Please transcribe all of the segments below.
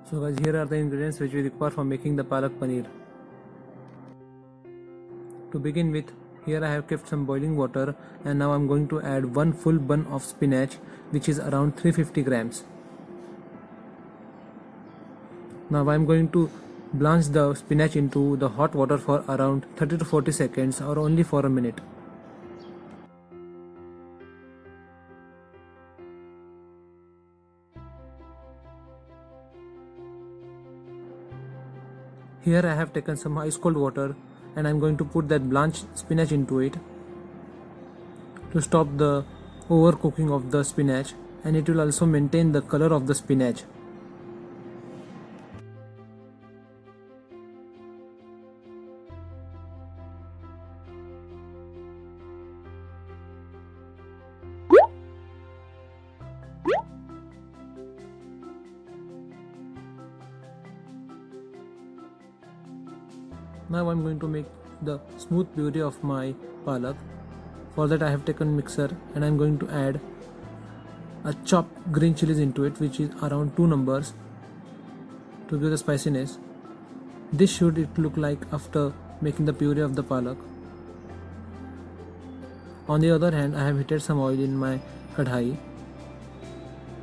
So guys, here are the ingredients which we require for making the palak paneer. To begin with, here I have kept some boiling water, and now I am going to add one full bun of spinach, which is around 350 grams. Now I am going to blanch the spinach into the hot water for around 30 to 40 seconds or only for a minute. Here I have taken some ice cold water, and I am going to put that blanched spinach into it to stop the overcooking of the spinach, and it will also maintain the color of the spinach. Now I am going to make the smooth puree of my palak. For that I have taken mixer, and I am going to add a chopped green chilies into it, which is around 2 numbers, to give the spiciness. This should it look like after making the puree of the palak. On the other hand, I have heated some oil in my kadhai,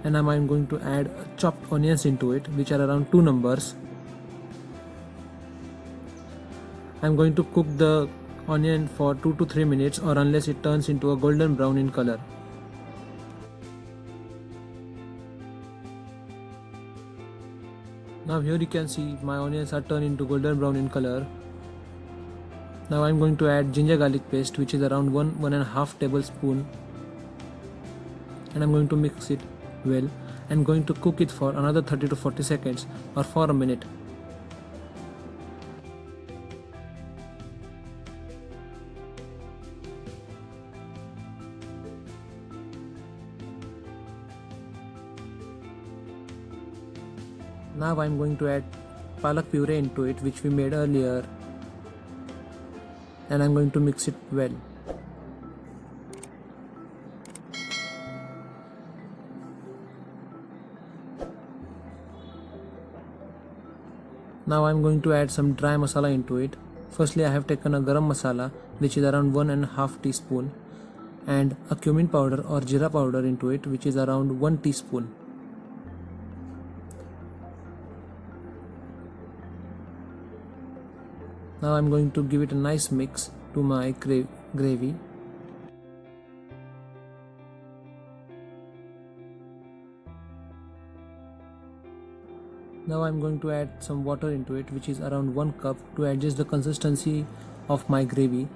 and now I am going to add chopped onions into it, which are around 2 numbers. I am going to cook the onion for 2 to 3 minutes, or unless it turns into a golden brown in color. Now here you can see my onions are turned into golden brown in color. Now I am going to add ginger garlic paste, which is around 1.5 tablespoon, and I am going to mix it well and going to cook it for another 30 to 40 seconds or for a minute. Now I am going to add palak puree into it, which we made earlier, and I am going to mix it well. Now I am going to add some dry masala into it. Firstly, I have taken a Garam Masala, which is around 1.5 teaspoon, and a Cumin powder or jeera powder into it, which is around 1 teaspoon. Now I am going to give it a nice mix to my gravy. Now I am going to add some water into it, which is around 1 cup, to adjust the consistency of my gravy.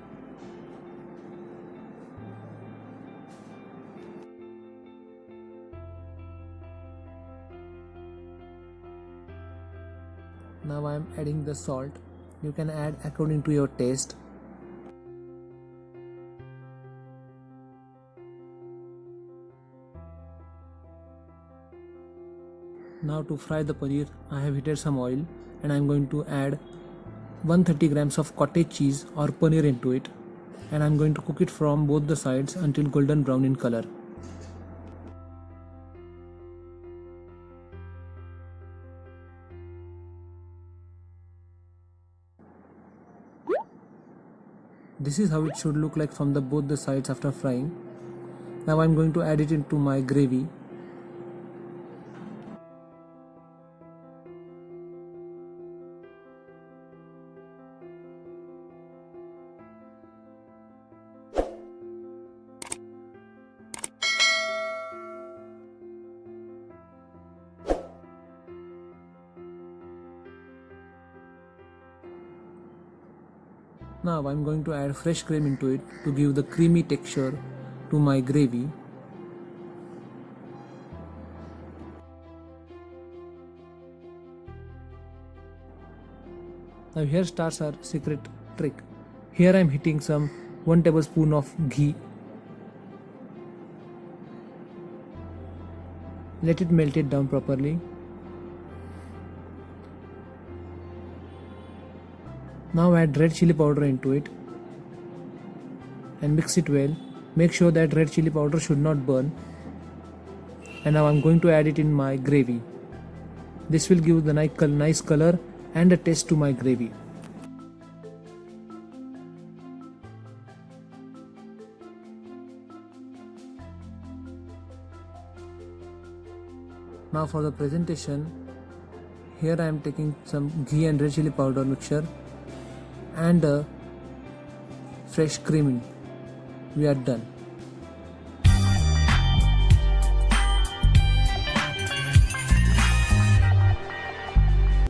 Now I am adding the salt. You can add according to your taste. Now to fry the paneer, I have heated some oil, and I am going to add 130 grams of cottage cheese or paneer into it, and I am going to cook it from both the sides until golden brown in color. This is how it should look like from both the sides after frying. Now I am going to add it into my gravy. Now I am going to add fresh cream into it to give the creamy texture to my gravy. Now here starts our secret trick. Here I am heating some 1 tablespoon of ghee. Let it melt it down properly. Now add red chilli powder into it and mix it well Make sure that red chili powder should not burn. And now I'm going to add it in my gravy. This will give the nice color and a taste to my gravy. Now for the presentation, here I am taking some ghee and red chili powder mixture and a fresh creaming. We are done.